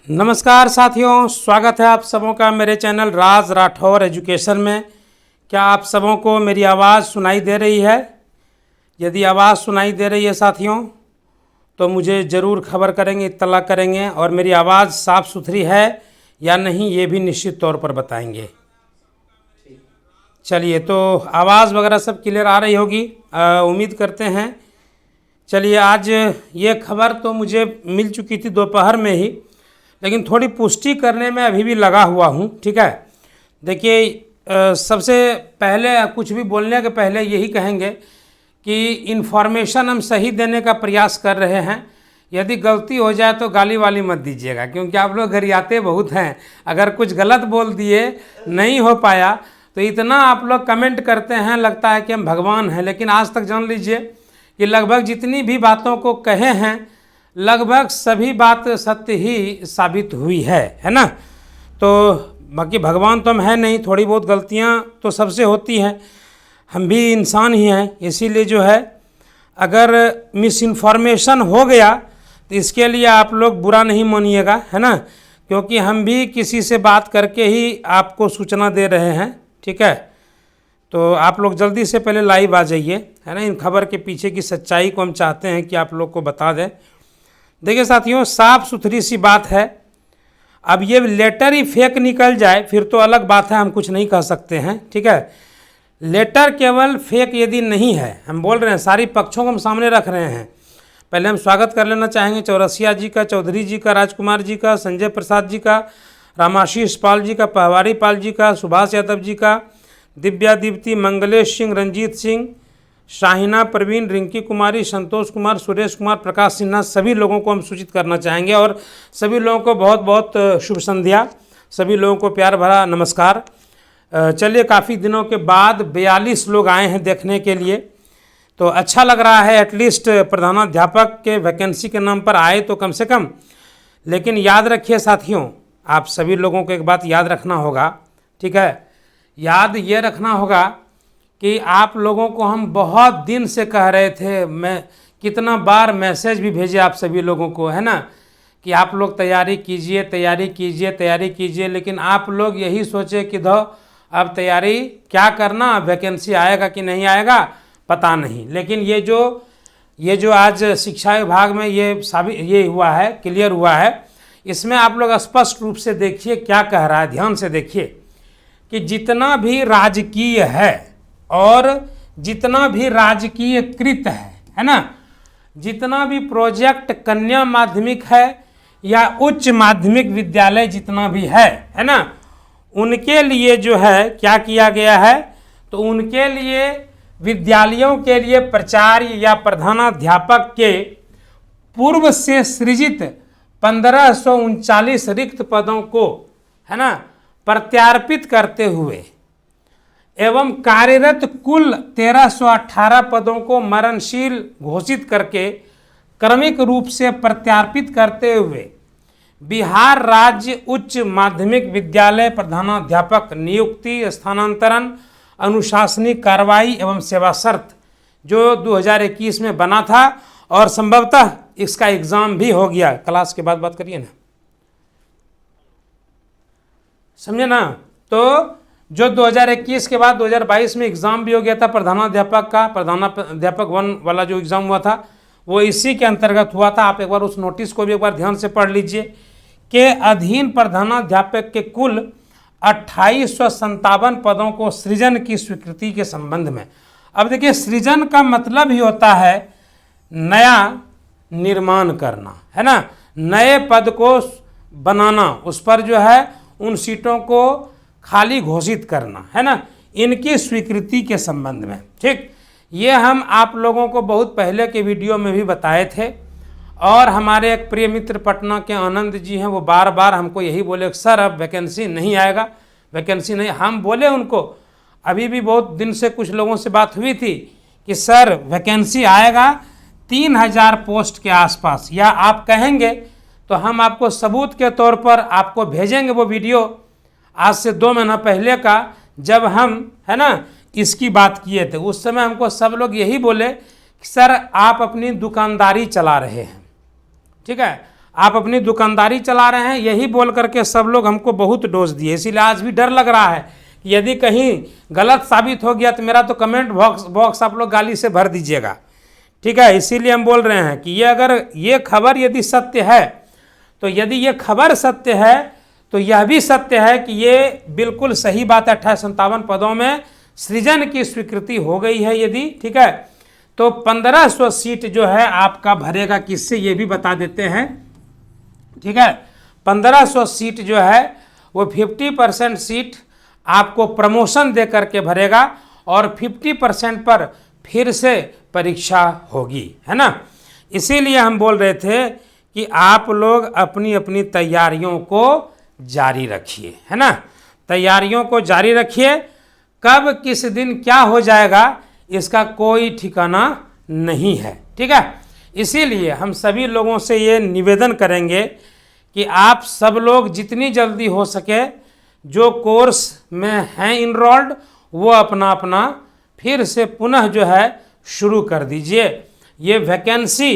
नमस्कार साथियों, स्वागत है आप सबों का मेरे चैनल राज राठौर एजुकेशन में। क्या आप सबों को मेरी आवाज़ सुनाई दे रही है? यदि आवाज़ सुनाई दे रही है साथियों तो मुझे ज़रूर खबर करेंगे, इत्तला करेंगे, और मेरी आवाज़ साफ़ सुथरी है या नहीं ये भी निश्चित तौर पर बताएंगे। चलिए, तो आवाज़ वगैरह सब क्लियर आ रही होगी, उम्मीद करते हैं। चलिए, आज ये खबर तो मुझे मिल चुकी थी दोपहर में ही, लेकिन थोड़ी पुष्टि करने में अभी भी लगा हुआ हूँ। ठीक है, देखिए, सबसे पहले कुछ भी बोलने के पहले यही कहेंगे कि इन्फॉर्मेशन हम सही देने का प्रयास कर रहे हैं। यदि गलती हो जाए तो गाली वाली मत दीजिएगा, क्योंकि आप लोग गरियाते बहुत हैं। अगर कुछ गलत बोल दिए, नहीं हो पाया, तो इतना आप लोग कमेंट करते हैं, लगता है कि हम भगवान हैं। लेकिन आज तक जान लीजिए कि लगभग जितनी भी बातों को कहे हैं, लगभग सभी बात सत्य ही साबित हुई है ना। तो बाकी भगवान तो हम हैं नहीं, थोड़ी बहुत गलतियां तो सबसे होती हैं, हम भी इंसान ही हैं। इसीलिए जो है, अगर मिस इन्फॉर्मेशन हो गया तो इसके लिए आप लोग बुरा नहीं मानिएगा, है ना, क्योंकि हम भी किसी से बात करके ही आपको सूचना दे रहे हैं। ठीक है, तो आप लोग जल्दी से पहले लाइव आ जाइए, है ना। इन खबर के पीछे की सच्चाई को हम चाहते हैं कि आप लोग को बता दें। देखिए साथियों, साफ़ सुथरी सी बात है। अब ये लेटर ही फेक निकल जाए फिर तो अलग बात है, हम कुछ नहीं कह सकते हैं। ठीक है, लेटर केवल फेक यदि नहीं है, हम बोल रहे हैं, सारी पक्षों को हम सामने रख रहे हैं। पहले हम स्वागत कर लेना चाहेंगे चौरसिया जी का, चौधरी जी का, राजकुमार जी का, संजय प्रसाद जी का, रामाशीष पाल जी का, पहवारी पाल जी का, सुभाष यादव जी का, दिव्या दीप्ति, मंगलेश सिंह, रंजीत सिंह, शाहिना परवीन, रिंकी कुमारी, संतोष कुमार, सुरेश कुमार, प्रकाश सिन्हा, सभी लोगों को हम सूचित करना चाहेंगे। और सभी लोगों को बहुत बहुत शुभ संध्या, सभी लोगों को प्यार भरा नमस्कार। चलिए, काफ़ी दिनों के बाद 42 लोग आए हैं देखने के लिए, तो अच्छा लग रहा है। एटलीस्ट प्रधानाध्यापक के वैकेंसी के नाम पर आए तो कम से कम। लेकिन याद रखिए साथियों, आप सभी लोगों को एक बात याद रखना होगा। ठीक है, याद ये रखना होगा कि आप लोगों को हम बहुत दिन से कह रहे थे, मैं कितना बार मैसेज भी भेजे आप सभी लोगों को, है ना, कि आप लोग तैयारी कीजिए, तैयारी कीजिए, तैयारी कीजिए। लेकिन आप लोग यही सोचे कि दो अब तैयारी क्या करना, वैकेंसी आएगा कि नहीं आएगा पता नहीं। लेकिन ये जो आज शिक्षा विभाग में ये हुआ है, क्लियर हुआ है, इसमें आप लोग स्पष्ट रूप से देखिए क्या कह रहा है। ध्यान से देखिए कि जितना भी राजकीय है और जितना भी राजकीय कृत है ना, जितना भी प्रोजेक्ट कन्या माध्यमिक है या उच्च माध्यमिक विद्यालय जितना भी है ना, उनके लिए जो है क्या किया गया है, तो उनके लिए विद्यालयों के लिए प्राचार्य या प्रधानाध्यापक के पूर्व से सृजित 1539 रिक्त पदों को, है ना, प्रत्यार्पित करते हुए एवं कार्यरत कुल 1318 पदों को मरणशील घोषित करके क्रमिक रूप से प्रत्यार्पित करते हुए बिहार राज्य उच्च माध्यमिक विद्यालय प्रधानाध्यापक नियुक्ति, स्थानांतरण, अनुशासनिक कार्रवाई एवं सेवा शर्त जो 2021 में बना था, और संभवतः इसका एग्ज़ाम भी हो गया। क्लास के बाद बात करिए ना, समझे ना। तो जो 2021 के बाद 2022 में एग्ज़ाम भी हो गया था प्रधानाध्यापक का, प्रधानाध्यापक 1 वाला जो एग्ज़ाम हुआ था वो इसी के अंतर्गत हुआ था। आप एक बार उस नोटिस को भी एक बार ध्यान से पढ़ लीजिए। के अधीन प्रधानाध्यापक के कुल 2857 पदों को सृजन की स्वीकृति के संबंध में। अब देखिए, सृजन का मतलब ही होता है नया निर्माण करना, है ना, नए पद को बनाना, उस पर जो है उन सीटों को खाली घोषित करना, है ना, इनकी स्वीकृति के संबंध में। ठीक, ये हम आप लोगों को बहुत पहले के वीडियो में भी बताए थे। और हमारे एक प्रिय मित्र पटना के आनंद जी हैं, वो बार बार हमको यही बोले, सर अब वैकेंसी नहीं आएगा, वैकेंसी नहीं। हम बोले उनको, अभी भी बहुत दिन से कुछ लोगों से बात हुई थी कि सर वैकेंसी आएगा 3000 पोस्ट के आसपास, या आप कहेंगे तो हम आपको सबूत के तौर पर आपको भेजेंगे वो वीडियो आज से 2 महीना पहले का, जब हम, है ना, इसकी बात किए थे। उस समय हमको सब लोग यही बोले कि सर आप अपनी दुकानदारी चला रहे हैं। ठीक है, आप अपनी दुकानदारी चला रहे हैं, यही बोल करके सब लोग हमको बहुत डोज दिए। इसीलिए आज भी डर लग रहा है कि यदि कहीं गलत साबित हो गया तो मेरा तो कमेंट बॉक्स आप लोग गाली से भर दीजिएगा, ठीक है। इसीलिए हम बोल रहे हैं कि ये अगर ये खबर यदि सत्य है, तो यदि ये खबर सत्य है तो यह भी सत्य है कि ये बिल्कुल सही बात है। 58 पदों में सृजन की स्वीकृति हो गई है यदि, ठीक है। तो 1500 सीट जो है आपका भरेगा किससे, ये भी बता देते हैं, ठीक है। 1500 सीट जो है वो 50% सीट आपको प्रमोशन दे करके भरेगा और 50% पर फिर से परीक्षा होगी, है ना। इसीलिए हम बोल रहे थे कि आप लोग अपनी अपनी तैयारियों को जारी रखिए, है ना। तैयारियों को जारी रखिए। कब किस दिन क्या हो जाएगा इसका कोई ठिकाना नहीं है, ठीक है। इसीलिए हम सभी लोगों से ये निवेदन करेंगे कि आप सब लोग जितनी जल्दी हो सके जो कोर्स में हैं इनरोल्ड वो अपना अपना फिर से पुनः जो है शुरू कर दीजिए। ये वैकेंसी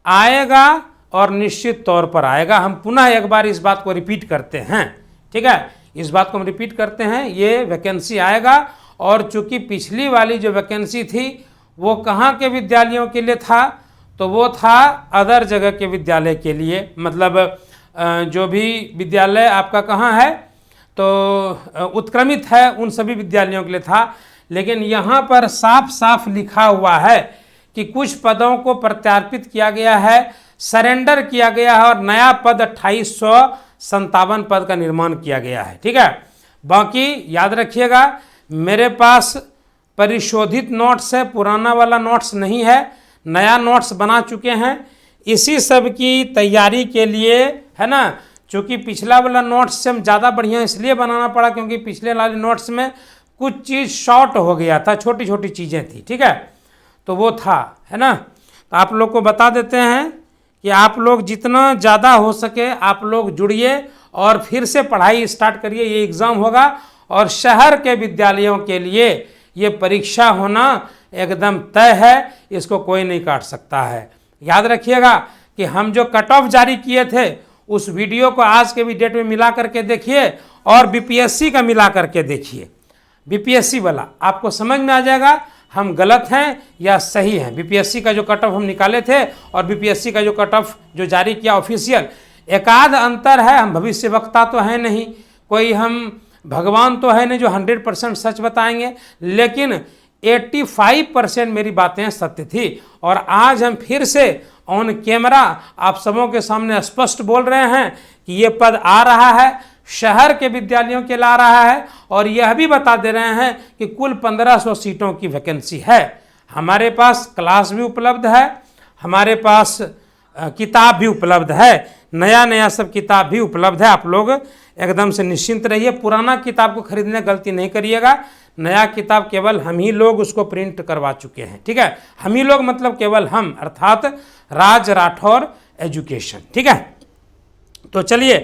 आएगा और निश्चित तौर पर आएगा। हम पुनः एक बार इस बात को रिपीट करते हैं, ठीक है। इस बात को हम रिपीट करते हैं, ये वैकेंसी आएगा। और चूंकि पिछली वाली जो वैकेंसी थी वो कहाँ के विद्यालयों के लिए था, तो वो था अदर जगह के विद्यालय के लिए, मतलब जो भी विद्यालय आपका कहाँ है तो उत्क्रमित है उन सभी विद्यालयों के लिए था। लेकिन यहाँ पर साफ साफ लिखा हुआ है कि कुछ पदों को प्रत्यार्पित किया गया है, सरेंडर किया गया है और नया पद 2857 पद का निर्माण किया गया है, ठीक है। बाकी याद रखिएगा मेरे पास परिशोधित नोट्स है, पुराना वाला नोट्स नहीं है, नया नोट्स बना चुके हैं। इसी सब की तैयारी के लिए, है ना, चूँकि पिछला वाला नोट्स से हम ज़्यादा बढ़िया इसलिए बनाना पड़ा क्योंकि पिछले वाले नोट्स में कुछ चीज़ शॉर्ट हो गया था, छोटी छोटी चीज़ें थी, ठीक है। तो वो था, है ना। तो आप लोग को बता देते हैं कि आप लोग जितना ज़्यादा हो सके आप लोग जुड़िए और फिर से पढ़ाई स्टार्ट करिए। ये एग्ज़ाम होगा और शहर के विद्यालयों के लिए ये परीक्षा होना एकदम तय है, इसको कोई नहीं काट सकता है। याद रखिएगा कि हम जो कट ऑफ जारी किए थे उस वीडियो को आज के भी डेट में मिला करके देखिए और बीपीएससी का मिला करके देखिए। बीपीएससी वाला आपको समझ में आ जाएगा हम गलत हैं या सही हैं। बीपीएससी का जो कट ऑफ हम निकाले थे और बीपीएससी का जो कट ऑफ जो जारी किया ऑफिशियल, एकाध अंतर है। हम भविष्य वक्ता तो हैं नहीं, कोई हम भगवान तो है नहीं जो 100% सच बताएंगे, लेकिन 85% मेरी बातें सत्य थी। और आज हम फिर से ऑन कैमरा आप सबों के सामने स्पष्ट बोल रहे हैं कि ये पद आ रहा है, शहर के विद्यालयों के ला रहा है और यह भी बता दे रहे हैं कि कुल 1500 सीटों की वैकेंसी है। हमारे पास क्लास भी उपलब्ध है, हमारे पास किताब भी उपलब्ध है, नया नया सब किताब भी उपलब्ध है। आप लोग एकदम से निश्चिंत रहिए, पुराना किताब को खरीदने गलती नहीं करिएगा। नया किताब केवल हम ही लोग उसको प्रिंट करवा चुके हैं, ठीक है। हम ही लोग मतलब केवल हम, अर्थात राज राठौर एजुकेशन, ठीक है। तो चलिए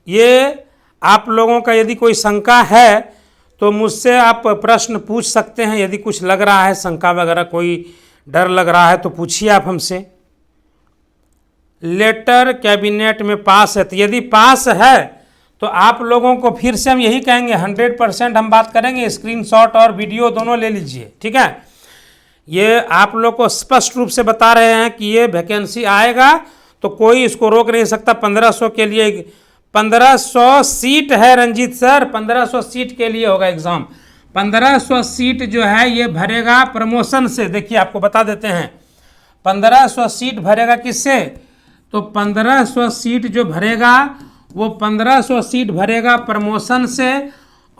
ये आप लोगों का यदि कोई शंका है तो मुझसे आप प्रश्न पूछ सकते हैं। यदि कुछ लग रहा है शंका वगैरह, कोई डर लग रहा है तो पूछिए आप हमसे। लेटर कैबिनेट में पास है, तो यदि पास है तो आप लोगों को फिर से हम यही कहेंगे 100% हम बात करेंगे। स्क्रीनशॉट और वीडियो दोनों ले लीजिए, ठीक है। ये आप लोग को स्पष्ट रूप से बता रहे हैं कि ये वैकेंसी आएगा तो कोई इसको रोक नहीं सकता। 1500 के लिए 1500 सीट है रंजीत सर, 1500 सीट के लिए होगा एग्ज़ाम। 1500 सीट जो है ये भरेगा प्रमोशन से। देखिए आपको बता देते हैं 1500 सीट भरेगा किससे, तो 1500 सीट जो भरेगा वो 1500 सीट भरेगा प्रमोशन से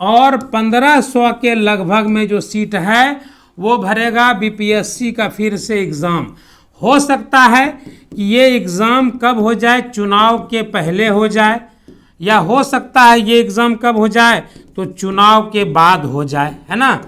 और 1500 के लगभग में जो सीट है वो भरेगा बीपीएससी का फिर से एग्ज़ाम। हो सकता है कि ये एग्ज़ाम कब हो जाए, चुनाव के पहले हो जाए, या हो सकता है ये एग्ज़ाम कब हो जाए तो चुनाव के बाद हो जाए, है ना।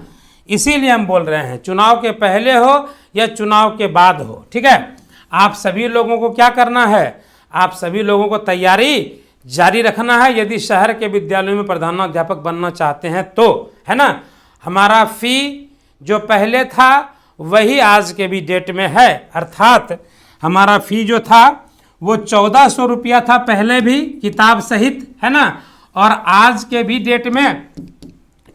इसीलिए हम बोल रहे हैं चुनाव के पहले हो या चुनाव के बाद हो, ठीक है। आप सभी लोगों को क्या करना है, आप सभी लोगों को तैयारी जारी रखना है यदि शहर के विद्यालयों में प्रधानाध्यापक बनना चाहते हैं तो, है ना। हमारा फ़ी जो पहले था वही आज के भी डेट में है, अर्थात हमारा फ़ी जो था वो 1400 रुपया था पहले भी किताब सहित, है ना, और आज के भी डेट में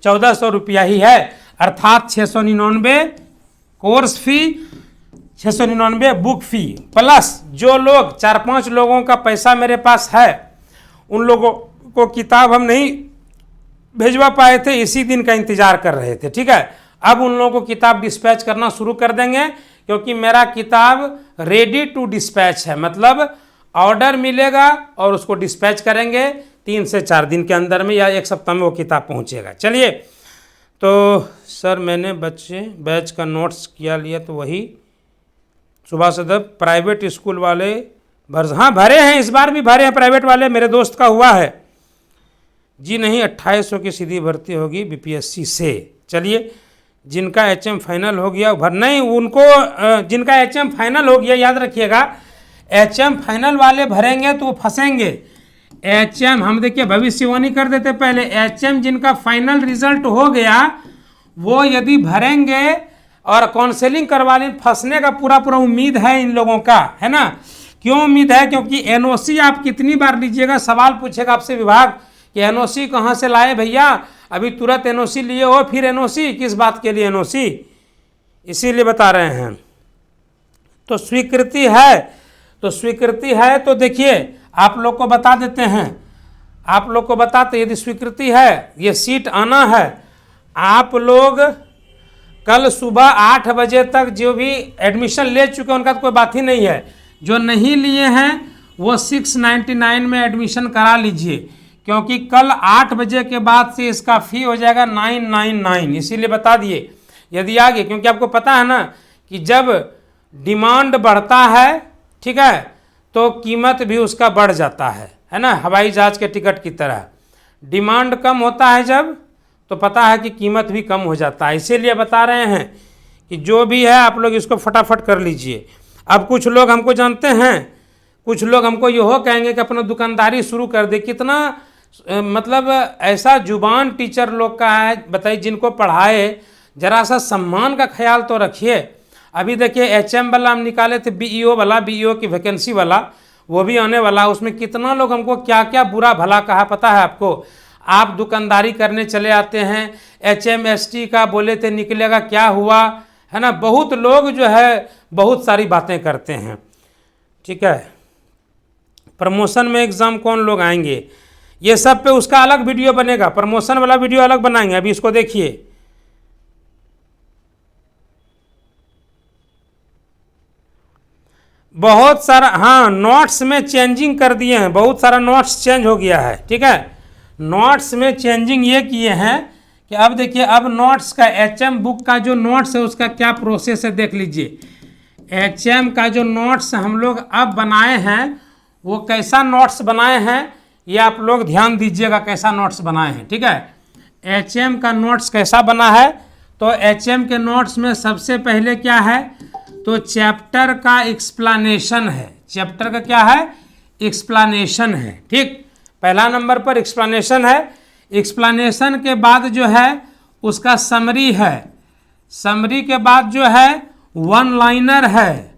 1400 रुपया ही है, अर्थात 699 कोर्स फी, 699 बुक फी, प्लस जो लोग 4-5 लोगों का पैसा मेरे पास है, उन लोगों को किताब हम नहीं भेजवा पाए थे, इसी दिन का इंतजार कर रहे थे, ठीक है। अब उन लोगों को किताब डिस्पैच करना शुरू कर देंगे, क्योंकि मेरा किताब रेडी टू डिस्पैच है, मतलब ऑर्डर मिलेगा और उसको डिस्पैच करेंगे 3 से 4 दिन के अंदर में, या 1 सप्ताह में वो किताब पहुंचेगा। चलिए, तो सर मैंने बैच का नोट्स किया लिया, तो वही सुबह सदब प्राइवेट स्कूल वाले भरे हैं, इस बार भी भरे हैं प्राइवेट वाले, मेरे दोस्त का हुआ है जी। नहीं, 2800 की सीधी भर्ती होगी बीपीएससी से। चलिए, जिनका एचएम फाइनल हो गया नहीं, उनको जिनका एचएम फाइनल हो गया, याद रखिएगा, एचएम फाइनल वाले भरेंगे तो वो फंसेंगे। एचएम हम देखिए भविष्यवाणी कर देते पहले, एचएम जिनका फाइनल रिजल्ट हो गया वो यदि भरेंगे और काउंसलिंग करवा लें, फंसने का पूरा उम्मीद है इन लोगों का, है ना। क्यों उम्मीद है? क्योंकि एनओसी आप कितनी बार लीजिएगा, सवाल पूछेगा आपसे विभाग कि एनओसी कहाँ से लाए भैया, अभी तुरंत एनओसी लिए हो, फिर एनओसी किस बात के लिए एनओसी, इसीलिए बता रहे हैं। तो स्वीकृति है, तो देखिए आप लोग को बता देते हैं, आप लोग को बताते, यदि स्वीकृति है, ये सीट आना है, आप लोग कल सुबह 8 बजे तक जो भी एडमिशन ले चुके हैं उनका तो कोई बात ही नहीं है, जो नहीं लिए हैं वो 699 में एडमिशन करा लीजिए, क्योंकि कल 8 बजे के बाद से इसका फ़ी हो जाएगा 999, इसीलिए बता दिए यदि आगे, क्योंकि आपको पता है ना कि जब डिमांड बढ़ता है, ठीक है, तो कीमत भी उसका बढ़ जाता है ना, हवाई जहाज़ के टिकट की तरह। डिमांड कम होता है जब, तो पता है कि कीमत भी कम हो जाता है, इसीलिए बता रहे हैं कि जो भी है आप लोग इसको फटाफट कर लीजिए। अब कुछ लोग हमको जानते हैं, कुछ लोग हमको यहो कहेंगे कि अपना दुकानदारी शुरू कर दे, कितना मतलब ऐसा जुबान टीचर लोग का है, बताइए, जिनको पढ़ाए जरा सा सम्मान का ख्याल तो रखिए। अभी देखिए एचएम वाला हम निकाले थे, बीईओ वाला, बीईओ की वैकेंसी वाला, वो भी आने वाला, उसमें कितना लोग हमको क्या क्या बुरा भला कहा पता है आपको। आप दुकानदारी करने चले आते हैं, एचएमएसटी का बोले थे निकलेगा, क्या हुआ, है ना, बहुत लोग जो है बहुत सारी बातें करते हैं, ठीक है। प्रमोशन में एग्ज़ाम कौन लोग आएंगे, ये सब पे उसका अलग वीडियो बनेगा, प्रमोशन वाला वीडियो अलग बनाएंगे, अभी इसको देखिए। बहुत सारा, हाँ, नोट्स में चेंजिंग कर दिए हैं, बहुत सारा नोट्स चेंज हो गया है, ठीक है। नोट्स में चेंजिंग ये किए हैं कि अब देखिए, अब नोट्स का एचएम बुक का जो नोट्स है उसका क्या प्रोसेस है देख लीजिए। एचएम का जो नोट्स हम लोग अब बनाए हैं वो कैसा नोट्स बनाए हैं, ये आप लोग ध्यान दीजिएगा, कैसा नोट्स बनाए हैं, ठीक है। एचएम का नोट्स कैसा बना है, तो एचएम के नोट्स में सबसे पहले क्या है, तो चैप्टर का एक्सप्लेनेशन है, चैप्टर का क्या है, एक्सप्लेनेशन है, ठीक। पहला नंबर पर एक्सप्लेनेशन है, एक्सप्लेनेशन के बाद जो है उसका समरी है, समरी के बाद जो है वन लाइनर है,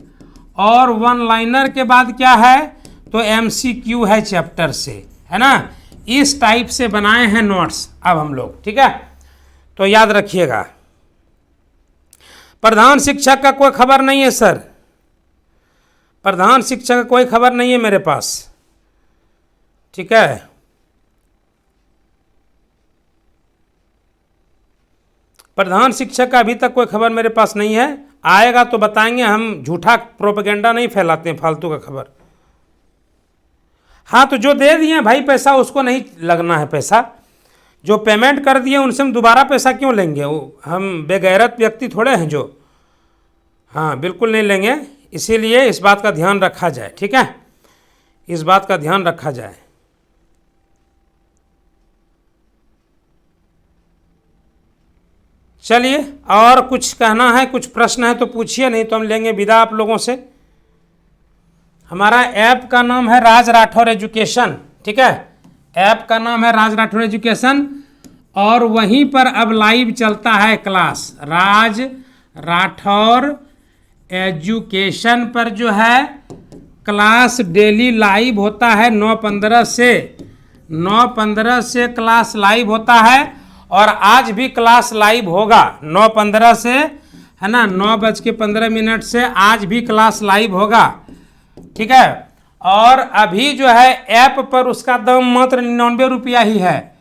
और वन लाइनर के बाद क्या है, तो एमसीक्यू है चैप्टर से, है ना। इस टाइप से बनाए हैं नोट्स अब हम लोग, ठीक है, तो याद रखिएगा। प्रधान शिक्षक का कोई खबर नहीं है सर, प्रधान शिक्षक का कोई खबर नहीं है मेरे पास, ठीक है। प्रधान शिक्षक का अभी तक कोई खबर मेरे पास नहीं है, आएगा तो बताएंगे, हम झूठा प्रोपेगेंडा नहीं फैलाते हैं, फालतू का खबर। हाँ, तो जो दे दिए भाई पैसा उसको नहीं लगना है पैसा, जो पेमेंट कर दिए उनसे हम दोबारा पैसा क्यों लेंगे, वो हम बेगैरत व्यक्ति थोड़े हैं जो, हाँ बिल्कुल नहीं लेंगे, इसीलिए इस बात का ध्यान रखा जाए, ठीक है, इस बात का ध्यान रखा जाए। चलिए, और कुछ कहना है, कुछ प्रश्न है तो पूछिए, नहीं तो हम लेंगे विदा आप लोगों से। हमारा ऐप का नाम है राज राठौर एजुकेशन, ठीक है, ऐप का नाम है राज राठौर एजुकेशन, और वहीं पर अब लाइव चलता है क्लास, राज राठौर एजुकेशन पर जो है क्लास डेली लाइव होता है 9:15 से 9:15 से क्लास लाइव होता है, और आज भी क्लास लाइव होगा 9:15 से, है ना, 9:15 से आज भी क्लास लाइव होगा। ठीक है, और अभी जो है ऐप पर उसका दाम मात्र 99 रुपया ही है,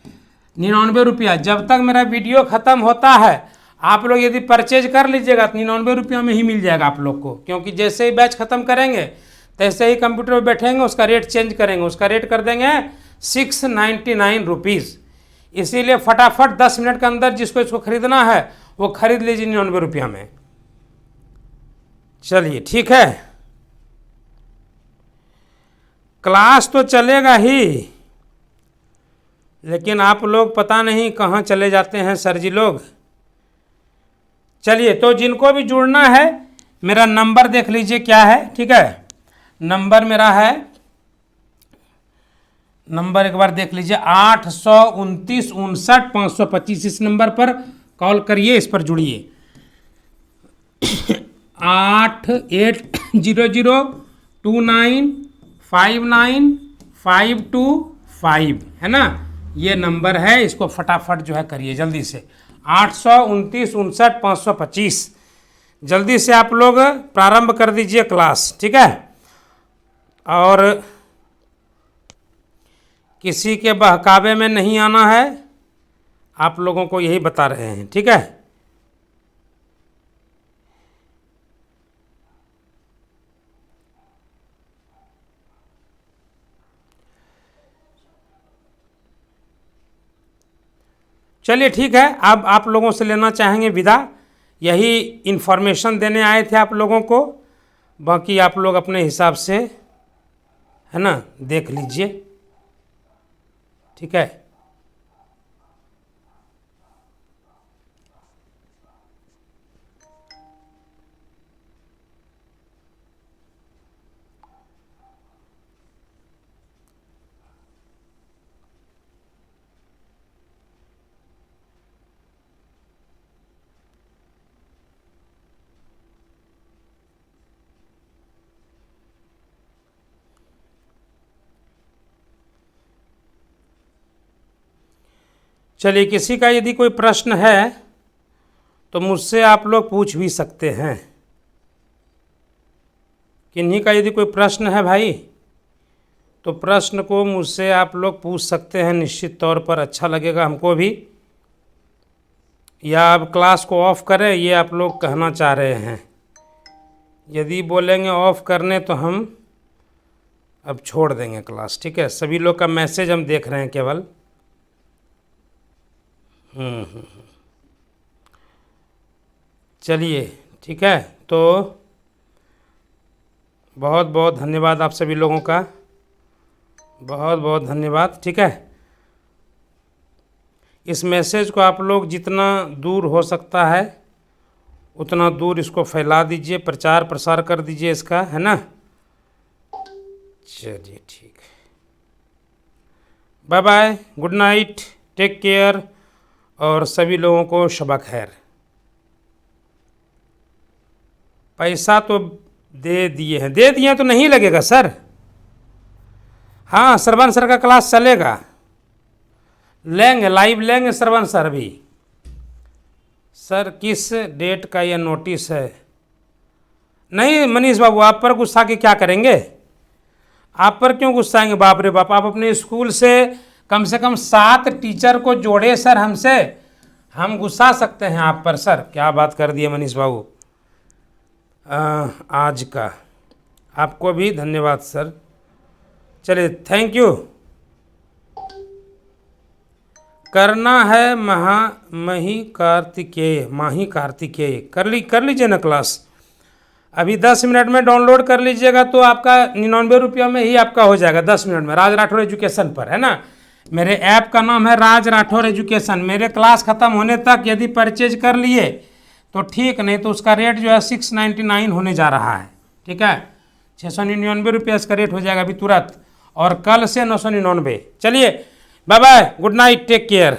99 रुपया। जब तक मेरा वीडियो ख़त्म होता है आप लोग यदि परचेज कर लीजिएगा तो 99 रुपया में ही मिल जाएगा आप लोग को, क्योंकि जैसे ही बैच ख़त्म करेंगे तैसे ही कंप्यूटर पर बैठेंगे उसका रेट चेंज करेंगे, उसका रेट कर देंगे 699 रुपीज़। इसीलिए फटाफट 10 मिनट के अंदर जिसको इसको खरीदना है वो खरीद लीजिए 99 रुपया में। चलिए ठीक है, क्लास तो चलेगा ही, लेकिन आप लोग पता नहीं कहाँ चले जाते हैं सर जी लोग। चलिए, तो जिनको भी जुड़ना है मेरा नंबर देख लीजिए क्या है। ठीक है, नंबर मेरा है, नंबर एक बार देख लीजिए 829 59 525। इस नंबर पर कॉल करिए, इस पर जुड़िए 8800295952 है ना, ये नंबर है। इसको फटाफट जो है करिए जल्दी से 829 59 525। जल्दी से आप लोग प्रारंभ कर दीजिए क्लास। ठीक है, और किसी के बहकावे में नहीं आना है, आप लोगों को यही बता रहे हैं। ठीक है, चलिए ठीक है, अब आप लोगों से लेना चाहेंगे विदा। यही इन्फॉर्मेशन देने आए थे आप लोगों को, बाकी आप लोग अपने हिसाब से, है ना, देख लीजिए। ठीक है, चलिए, किसी का यदि कोई प्रश्न है तो मुझसे आप लोग पूछ भी सकते हैं। किन्हीं का यदि कोई प्रश्न है भाई तो प्रश्न को मुझसे आप लोग पूछ सकते हैं, निश्चित तौर पर अच्छा लगेगा हमको भी। या अब क्लास को ऑफ करें, ये आप लोग कहना चाह रहे हैं। यदि बोलेंगे ऑफ करने तो हम अब छोड़ देंगे क्लास। ठीक है, सभी लोग का मैसेज हम देख रहे हैं केवल। चलिए ठीक है, तो बहुत बहुत धन्यवाद आप सभी लोगों का, बहुत बहुत धन्यवाद। ठीक है, इस मैसेज को आप लोग जितना दूर हो सकता है उतना दूर इसको फैला दीजिए, प्रचार प्रसार कर दीजिए इसका, है ना। चलिए ठीक है, bye bye, good night, take care, और सभी लोगों को शबा खैर। पैसा तो दे दिए हैं, दे दिए तो नहीं लगेगा सर। हाँ, श्रवण सर का क्लास चलेगा, लेंगे, लाइव लेंगे श्रवण सर भी। सर किस डेट का यह नोटिस है? नहीं मनीष बाबू, आप पर गुस्सा के क्या करेंगे, आप पर क्यों गुस्साएंगे? बाप रे बाप, आप अपने स्कूल से कम 7 टीचर को जोड़े सर हमसे, हम गुस्सा सकते हैं आप पर? सर क्या बात कर दिए मनीष बाबू। आज का आपको भी धन्यवाद सर। चलिए, थैंक यू। करना है माही कार्तिकेय, कर लीजिए ना क्लास। अभी 10 मिनट में डाउनलोड कर लीजिएगा तो आपका 99 रुपया में ही आपका हो जाएगा 10 मिनट में, राज राठौर एजुकेशन पर, है ना। मेरे ऐप का नाम है राज राठौर एजुकेशन। मेरे क्लास ख़त्म होने तक यदि परचेज कर लिए तो ठीक, नहीं तो उसका रेट जो है 699 होने जा रहा है। ठीक है, 699 रुपया इसका रेट हो जाएगा अभी तुरंत, और कल से 999। चलिए, bye bye, good night, take care.